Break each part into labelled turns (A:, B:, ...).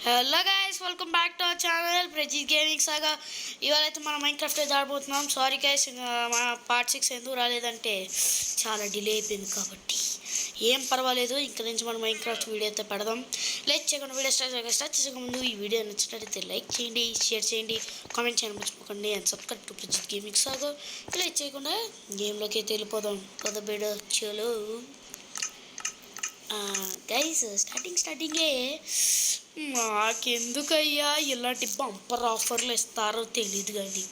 A: Hello guys, welcome back to our channel Prajith gaming saga. ఇవాళ అయితే మనం మైన్క్రాఫ్ట్ అయితే ఆడబోతున్నాం. సారీ గైస్, మా పార్ట్ 6 ఎందుకు రాలేదంటే చాలా డిలే అయిపోయింది కాబట్టి ఏం పర్వాలేదు. ఇక్కడ నుంచి మనం మైన్క్రాఫ్ట్ వీడియో అయితే పెడదాం. లైక్ చేయకుండా వీడియో స్టార్ట్ చేసే ముందు ఈ వీడియో నచ్చినట్లయితే లైక్ చేయండి, షేర్ చేయండి, కామెంట్ చేయడం మర్చిపోకండి and subscribe to Prajit gaming saga. Like చేయకుండా గేమ్లోకి అయితే వెళ్ళిపోదాం. కొత్త బీడ చలో గైస్. స్టార్టింగే మాకెందుకయ్యా ఇలాంటి బంపర్ ఆఫర్లు ఇస్తారో తెలీదు కానీ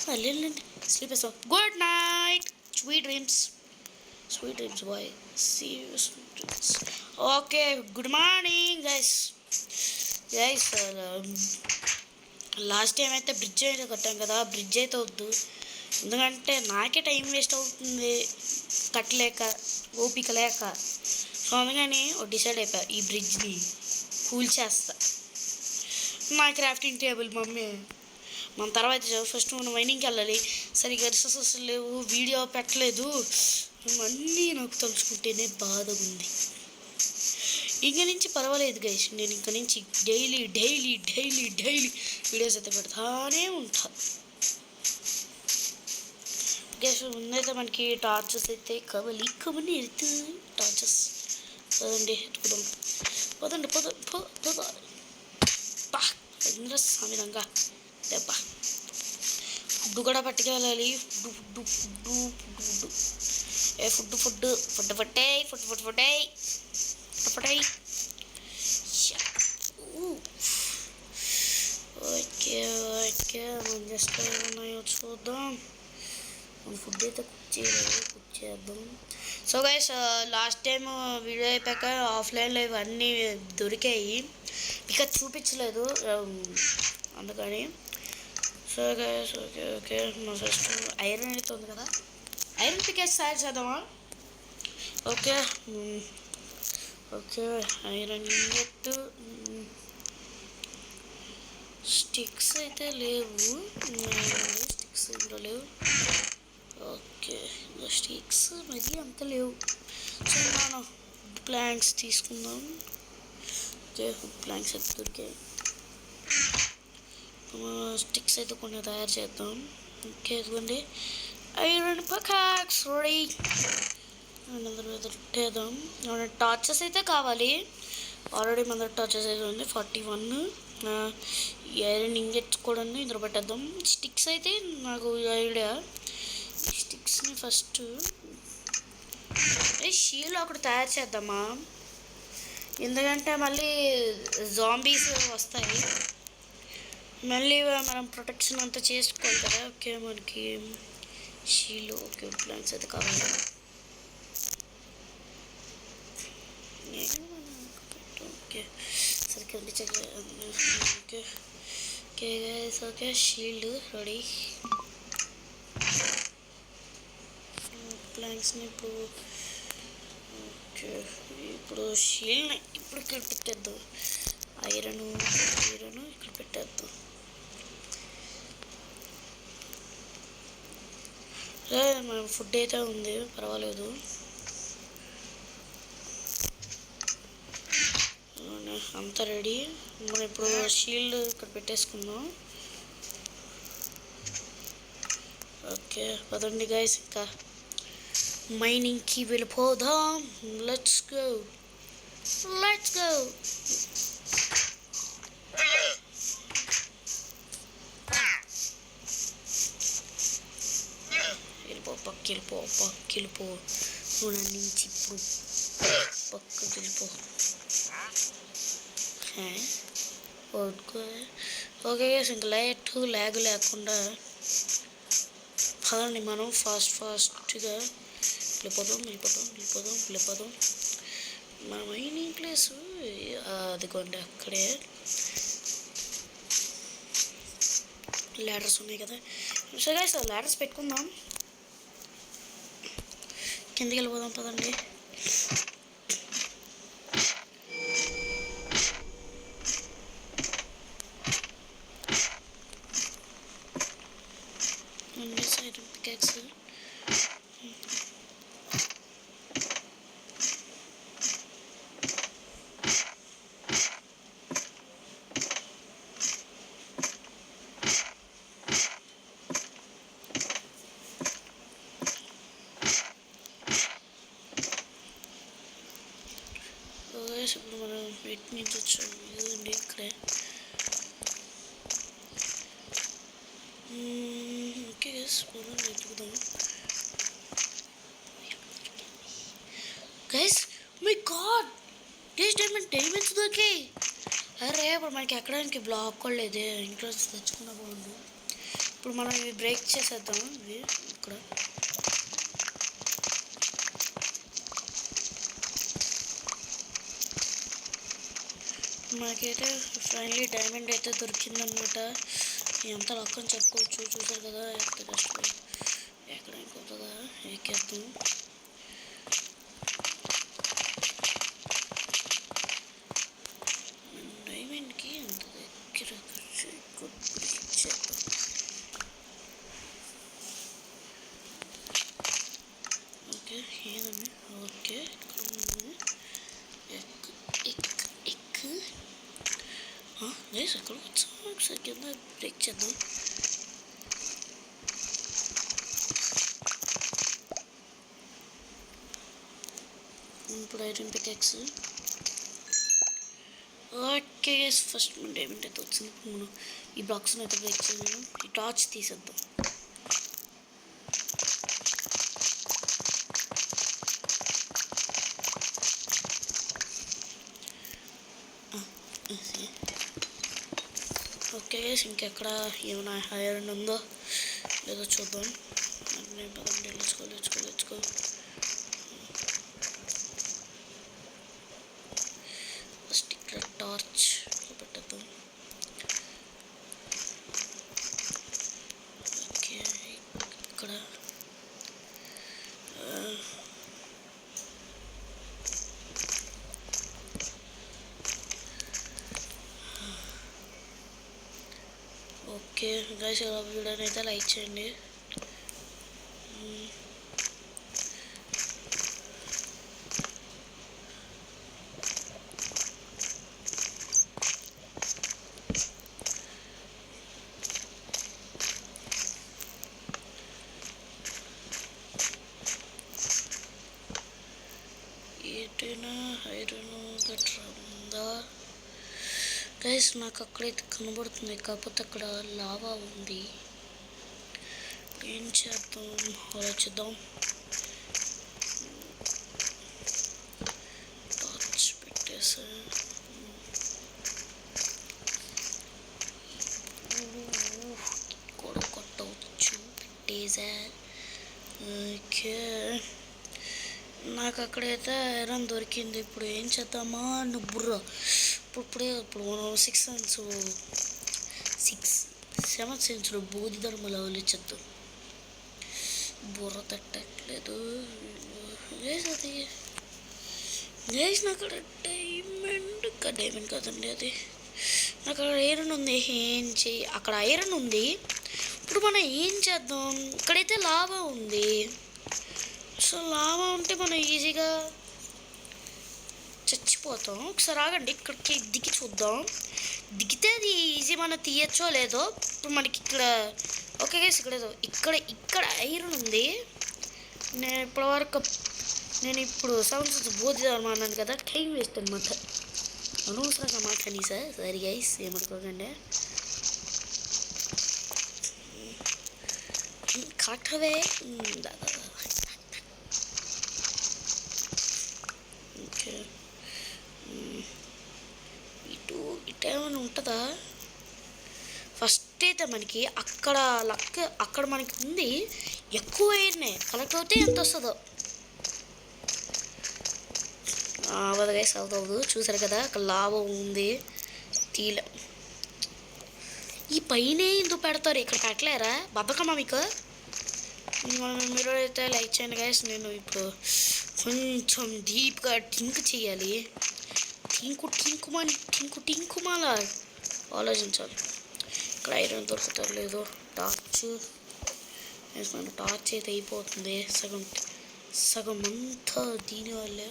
A: వెళ్ళండి, స్లీప్ వేస్తాం. Good night, sweet dreams bye. See okay, good morning guys. Last time అయితే బ్రిడ్జ్ అయితే కట్టాం కదా, బ్రిడ్జ్ అయితే వద్దు, ఎందుకంటే నాకే టైం వేస్ట్ అవుతుంది కట్టలేక, ఓపిక లేక. సో అందుకని డిసైడ్ అయిపోయా ఈ బ్రిడ్జ్ని కూల్ చేస్తా. నా క్రాఫ్టింగ్ టేబుల్ మమ్మీ మన తర్వాత ఫస్ట్ మనం మైనింగ్కి వెళ్ళాలి. సరిగ్గా రిసోర్సెస్ లేవు, వీడియో పెట్టలేదు, అన్నీ నాకు తలుచుకుంటేనే బాధగా ఉంది. ఇంక నుంచి పర్వాలేదు గైస్, నేను ఇంక నుంచి డైలీ వీడియోస్ అయితే పెడతానే ఉంటా గైస్. ముందైతే మనకి టార్చెస్ అయితే కమని ఎడుతుంది. టార్చెస్ పదండి, ఎత్తుకుదాం. పదండి సామిరంగా దెబ్బ. ఫుడ్ కూడా పట్టుకెళ్ళాలి. ఫుడ్ ఓకే మనం జస్ట్ ఏమన్నాయో చూద్దాం. ఫుడ్ అయితే కుక్ చేద్దాం. So guys, last time video అయిపోయాక ఆఫ్లైన్లో ఇవన్నీ దొరికాయి, ఇక చూపించలేదు అందుకని. సో గైస్ ఓకే మా ఫస్ట్ ఐరన్ అయితే ఉంది కదా, ఐరన్ పికేజ్ తయారు చేద్దామా? Okay iron ఇంగెట్. స్టిక్స్ అయితే లేవు, స్టిక్స్ ఇంట్లో లేవు. ఓకే స్టిక్స్ మరి అంత లేవు. సో మనం ప్లాంక్స్ తీసుకుందాం. ఓకే ప్లాంక్స్ అయితే దొరికాయి, స్టిక్స్ అయితే కొన్ని తయారు చేద్దాం. ఓకే ఇదిగోండి ఐరన్ పికాక్స్ రెడీ. అందరి మీద పెట్టేద్దాం. టార్చెస్ అయితే కావాలి, ఆల్రెడీ మన టార్చెస్ అయితే ఉంది 41. ఐరన్ ఇంగెట్స్ కూడా ఇందులో పెట్టేద్దాం. స్టిక్స్ అయితే నాకు ఐడియా, స్టిక్స్ని ఫస్ట్ షీల్డ్ ఒకటి తయారు చేద్దామా, ఎందుకంటే మళ్ళీ జాంబీస్ వస్తాయి, మళ్ళీ మనం ప్రొటెక్షన్ అంతా చేసుకోవాలి కదా. ఓకే మనకి షీల్డ్ ఓకే ప్లాంట్స్ అయితే కావాలి. ఓకే సరిగ్గా ఓకే షీల్డ్ రెడీ. ప్లాంక్స్ని ఇప్పుడు షీల్డ్ని ఇప్పుడు ఇక్కడ పెట్టేద్దాం. ఐరన్ ఇక్కడ పెట్టేద్దాం. మన ఫుడ్ అయితే ఉంది, పర్వాలేదు. అంతా రెడీ. మనం ఇప్పుడు షీల్డ్ ఇక్కడ పెట్టేసుకుందాం. ఓకే పదండి గైస్, ఇంకా మైనింగ్కి వెళ్ళిపోదాం. Let's go. పక్కెళ్ళిపో నువ్వు నుంచి ఇప్పుడు పక్కకి వెళ్ళిపో. ఓకే ఇంకా ల్యాగ్ లేకుండా పదండి, మనం ఫాస్ట్గా వెళ్ళిపోదాం. మన మైనింగ్ ప్లేస్ అదిగోండి, అక్కడే ల్యాడర్స్ ఉన్నాయి కదా. సరే సార్ ల్యాడర్స్ పెట్టుకుందాం, కిందకి వెళ్ళిపోదాం పదండి. ఐరన్ పికాక్స్ ఎటు నుంచి వచ్చాము ఇదండి ఇక్కడే. ఓకే గైస్ వెతుకుదాం. Guys my God guys diamonds దొరికాయి. అరే ఇప్పుడు మనకి ఎక్కడానికి బ్లాక్ కూడా లేదే, ఇంట్లో తెచ్చుకున్నా బాగుండు. ఇప్పుడు మనం ఇవి బ్రేక్ చేసేద్దాం. ఇవి ఇక్కడ మనకైతే ఫైనలీ డైమండ్ అయితే దొరికిందనమాట. ఎంత లక్ అని చెప్పుకోవచ్చు. చూసారు కదా ఎంత కష్టపడి ఎక్కడానికి అవుతుందా ఎక్కేద్దాం. డైమండ్కి ఎంత దగ్గర ఓకే ఏదండి. ఓకే గైస్ అక్కడ వచ్చా ఒకసారి కింద బ్రేక్ చేద్దాం. ఇప్పుడు iron peacocks. Okay guys first మన డైమండ్ అయితే వచ్చింది. ఇప్పుడు మనం ఈ బ్లాక్స్ని అయితే బ్రేక్ చేద్దాం. ఈ టార్చ్ తీసేద్దాం. ఓకే ఇంకెక్కడ ఏమైనా ఐరన్ ఉందో లేదో చూద్దాం. పదండి లెచ్చుకో. ఫస్ట్ ఇక్కడ టార్చ్ పెట్టేద్దాం. ఓకే ఇక్కడ ఓకే గైస్ వీడియోని అయితే లైక్ చేయండి. ఏదైనా ఐరన్ గట్రా ఉందా గైస్? నాకు అక్కడైతే కనబడుతుంది, కాకపోతే అక్కడ లావా ఉంది. ఏం చేద్దాం ఆలోచిద్దాం. టార్చ్ పెట్టేసా. కూడా కొట్టవచ్చు పెట్టేసా. ఓకే నాకు అక్కడైతే ఐరన్ దొరికింది. ఇప్పుడు ఏం చేద్దామా అన్న బుర్ర. ఇప్పుడు 7th సెన్స్లో బోధి ధర్మలో ఆలోచిద్దాం. బుర్ర తట్టట్లేదు. అది నాకు అక్కడ డైమండ్ కదండి అది. నాకు అక్కడ ఐరన్ ఉంది. అక్కడ ఐరన్ ఉంది. ఇప్పుడు మనం ఏం చేద్దాం? ఇక్కడైతే లావా ఉంది. సో లావా ఉంటే మనం ఈజీగా చచ్చిపోతాం. ఒకసారి ఆగండి, ఇక్కడికి దిగి చూద్దాం. దిగితే అది ఈజీ మనం తీయచ్చో లేదో. ఇప్పుడు మనకి ఇక్కడ ఓకే గైస్ ఇక్కడ ఐరన్ ఉంది. నేను ఇప్పుడు 7th సెన్స్ బోధిదామా అన్నాను కదా, టైం వేస్ట్ అనమాట. అనవసరంగా మాట్లాడి సారీ గైస్ ఏమనుకోకండి. కరెక్ట్వే ఓకే ఇటు ఏమైనా ఉంటుందా? ఫస్ట్ అయితే మనకి అక్కడ మనకి ఉంది. ఎక్కువ ఐరనే కలెక్ట్ అవుతే ఎంత వస్తుందో అవ్వదు గైస్, అవ్వదు. చూసారు కదా అక్కడ లాభం ఉంది. తీల ఈ పైన ఎందుకు పెడతారు? ఇక్కడ పెట్టలేరా? బద్దకమా మీకు? మీరు అయితే లైక్ చేయండి గైస్. నేను ఇప్పుడు కొంచెం డీప్గా థింక్ చేయాలి. టింకుమాల ఆలోచించాలి. ఇక్కడ ఐరన్ దొరుకుతారు లేదో. టార్చ్ అయితే అయిపోతుంది. సగం అంతా దీనివల్లే.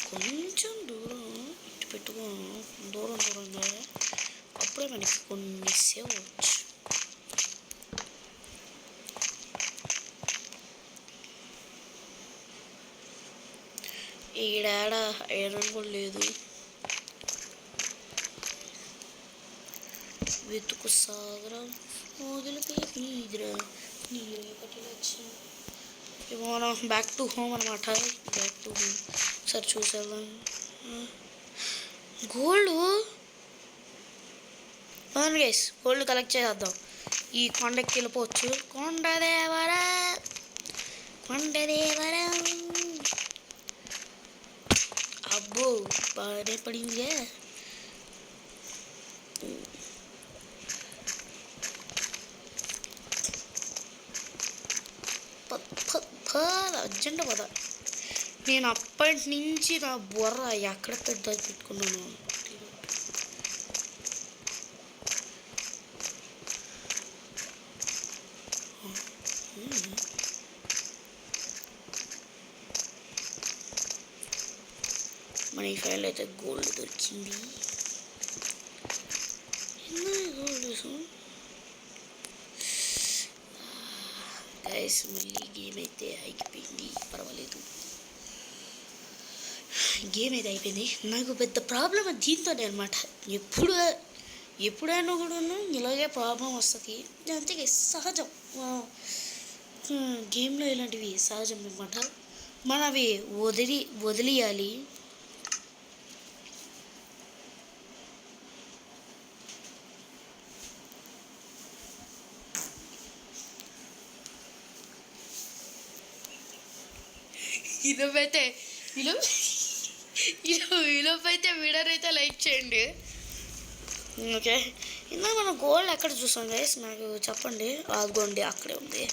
A: కొంచెం దూరం ఇటు పెట్టుకో, దూరంగా అప్పుడే మనకి కొన్ని సేవ్ అవ్వచ్చు. ఈడాడ ఐరన్ కూడా లేదు. వెతుకు సాగరం మొదలుపై నీదిరా నీరే పట్టలచ్చి. మనం బ్యాక్ టు హోమ్ అనమాట. బ్యాక్ టు హోమ్ సార్ చూసేద్దాం. గోల్డ్ గైస్, గోల్డ్ కలెక్ట్ చేసేద్దాం. ఈ కొండకి వెళ్ళిపోవచ్చు. కొండదేవరా అబ్బో బాగానే పడిందిగా. అర్జెంట్ పద. నేను అప్పటి నుంచి నా బుర్ర ఎక్కడ పెట్టుకున్నాను. మన ఈ ఫైల్ అయితే గోల్డ్ దొరికింది. గైస్ మళ్ళీ గేమ్ అయితే అయిపోయింది. పర్వాలేదు, గేమ్ అయితే అయిపోయింది. నాకు పెద్ద ప్రాబ్లం దీంతోనే అనమాట. ఎప్పుడైనా కూడా ఇలాగే ప్రాబ్లం వస్తుంది. అంతే సహజం. గేమ్లో ఇలాంటివి సహజం అనమాట. మనం అవి వదిలేయాలి. ఈలోపైతే వీడియోని అయితే లైక్ చేయండి. ఓకే, ఇందాక మనం గోల్డ్ ఎక్కడ చూసాం గైస్? నాకు చెప్పండి. అదిగోండి అక్కడే ఉంది.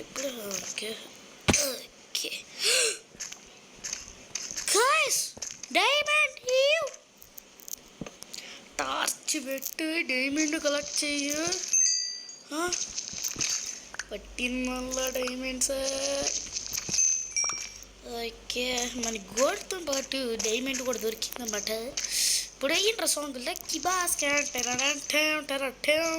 A: ఇప్పుడు okay okay guys, diamond torch పెట్టి డైమండ్ కలెక్ట్ చెయ్యు. పట్టిన డైమండ్స్. ఓకే, మన గోల్డ్తో పాటు డైమండ్ కూడా దొరికిందన్నమాట. ఇప్పుడు ఏంట్రా సాంగ్ లక్కీ బాస్కెట్ టెరటెం.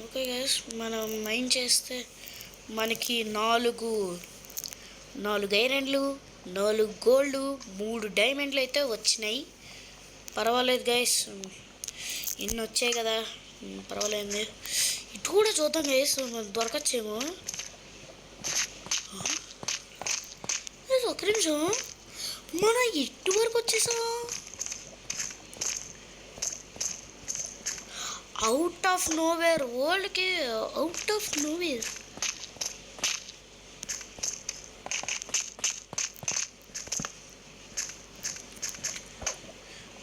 A: ఓకే గైస్, మనం మైండ్ చేస్తే మనకి 4 ఐరన్లు, 4 గోల్డ్, 3 డైమండ్లు అయితే వచ్చినాయి. పర్వాలేదు గైస్, ఎన్ని వచ్చాయి కదా, పర్వాలేదు. ఇటు కూడా చూద్దాం గైస్, మనకు దొరకచ్చేమో. ఒక నిమిషం, మన ఇటు వరకు వచ్చేసాం. అవుట్ ఆఫ్ నోవేర్, వరల్డ్కి అవుట్ ఆఫ్ నోవేర్.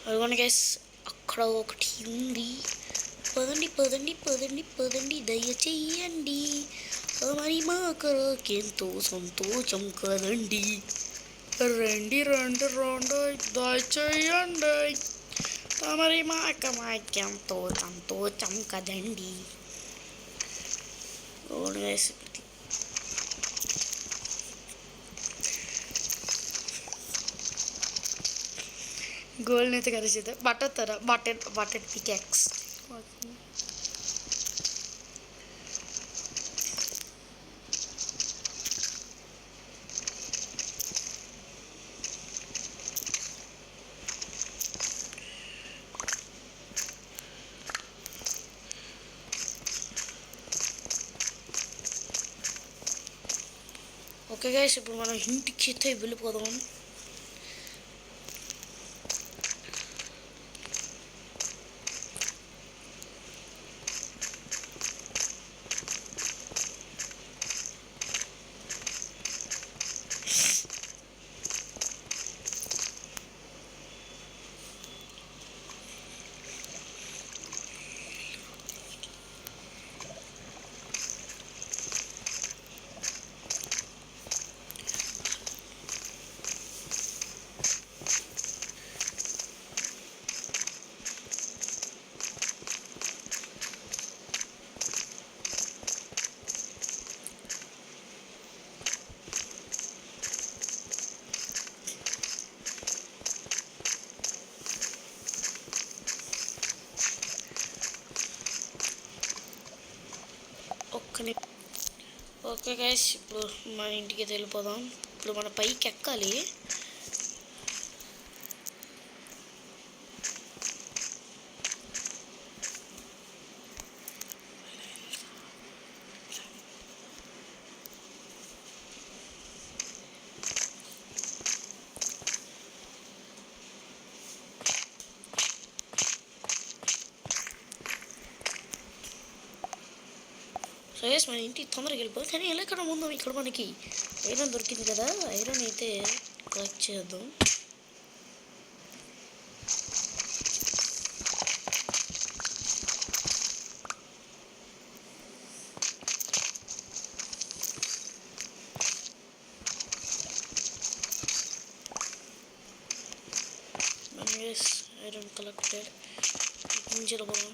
A: అదిగోండి గైస్, అక్కడ ఒకటి ఉంది. పదండి దయచేయండి. మరి మాకెంతో సంతోషం కదండి. రండి దయచేయండి. మరి మాకెంతో సంతోషం కదండి. గైస్, గోల్డ్ అయితే కలిసిద్దాం. Better pickaxe. ఓకే గైస్, ఇప్పుడు మనం ఇంటికి అయితే వెళ్ళిపోదాం. ఓకే గైస్, ఇప్పుడు మన ఇంటికి వెళ్ళిపోదాం. ఇప్పుడు మన పైకి ఎక్కాలి. సరేస్ మన ఇంటికి తొందరగా వెళ్ళిపోయి, కానీ ఎక్కడ ముందు ఇక్కడ మనకి ఐరన్ దొరికింది కదా, ఐరన్ అయితే కలెక్ట్ చేద్దాం. ఐరన్ కలెక్టెడ్ నుంచి వెళ్ళిపోదాం.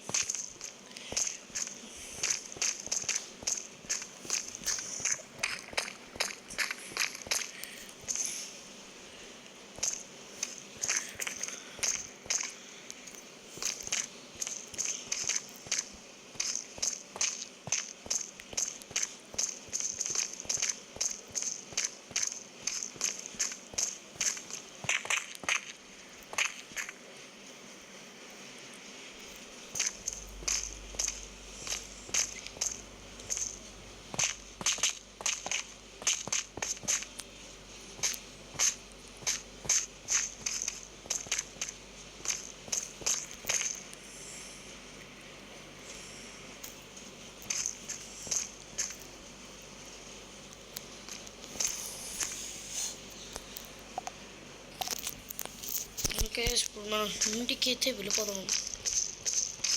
A: ఇప్పుడు మనం ఇంటికి అయితే వెళ్ళిపోదాం.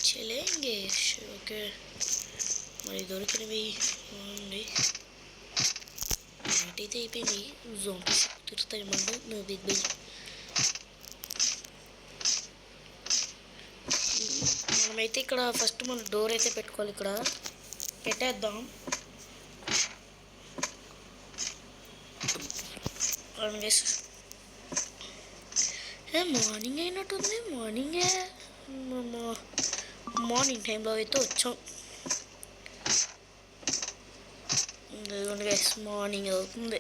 A: చెలేంగే. ఓకే, మరి దొరికినవి ఉంది. నైట్ అయితే అయిపోయింది. జోంబీస్ తిరుగుతాయి మన బిగ్ బిగ్. మనమైతే ఇక్కడ ఫస్ట్ మన డోర్ అయితే పెట్టుకోవాలి. ఇక్కడ పెట్టేద్దాం. మార్నింగ్ అయినట్టుంది. మార్నింగ్ టైంలో అయితే వచ్చాం. గైస్ మార్నింగ్ అవుతుంది.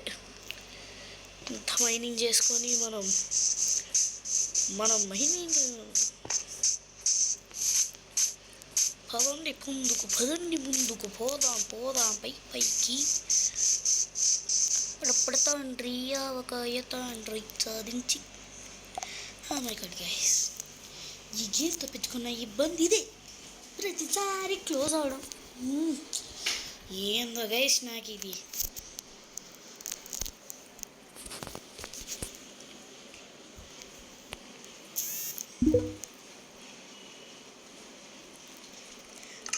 A: ఇంత మైనింగ్ చేసుకొని మనం మైనింగ్ ముందుకు పోదాం పైకి. తండ్రి ఆవకాయ తండ్రి సాధించి. మై గాడ్ గైస్, ఈ గేమ్ తప్పించుకున్న ఇబ్బంది ఇదే, ప్రతిసారి క్లోజ్ అవడం. ఏందో గైస్ నాకు ఇది.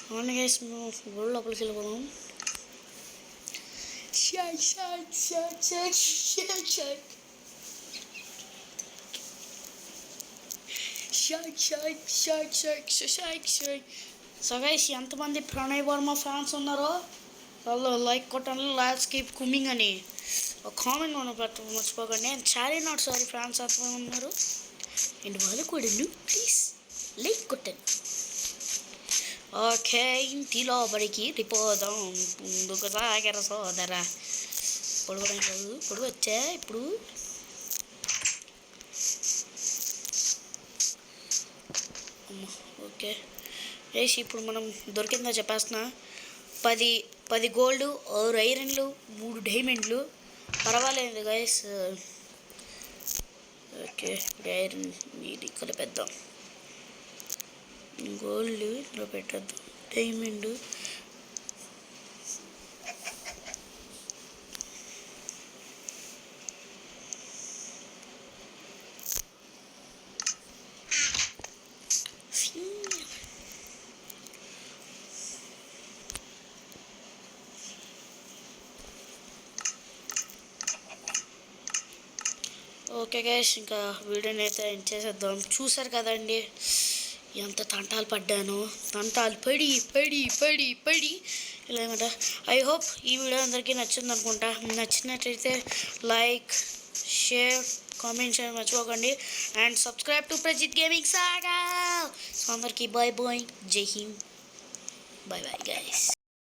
A: అవును గైస్, మేము గోల్డ్ లోపలికి వెళ్ళిపోదాం. సో గైస్, ఎంతమంది ప్రణయ్ వర్మ ఫ్యాన్స్ ఉన్నారో వాళ్ళు లైక్ కొట్టండి. లెట్స్ కీప్ కుమింగ్ అని ఒక కామెంట్ మనం పెట్టడం మర్చిపోకండి. అండ్ నాట్ సారీ ఫ్యాన్స్ ఎంతమంది ఉన్నారు అండ్ వాళ్ళు కూడా ప్లీజ్ లైక్ కొట్టండి. ఓకే, ఇంటిలో బడికి రిపోదాం. ముందుకు సాగర సోదరా. పొడుగు వచ్చా ఇప్పుడు. ఓకే వేసి ఇప్పుడు మనం దొరికిందో చెప్పేస్తున్నా. 10 గోల్డ్, 6 ఐరన్లు, 3 డైమండ్లు. పర్వాలేదు గైస్. ఓకే, ఐరన్ ఇది కలిపేద్దాం. గోల్డ్ ఇందులో పెట్టద్దాం. డైమండ్ ఓకే గైస్, ఇంకా వీడియోని అయితే ఎండ్ చేసేద్దాం. చూసారు కదండి ఎంత తంటాలు పడ్డాను. తంటాలు పడి ఇలాగంట. ఐ హోప్ ఈ వీడియో అందరికీ నచ్చింది అనుకుంటా. నచ్చినట్లయితే లైక్, షేర్, కామెంట్ చేయడం మర్చిపోకండి. And subscribe to Prajit gaming saga. So అందరికీ బాయ్, జై హింద్, బాయ్ గైస్.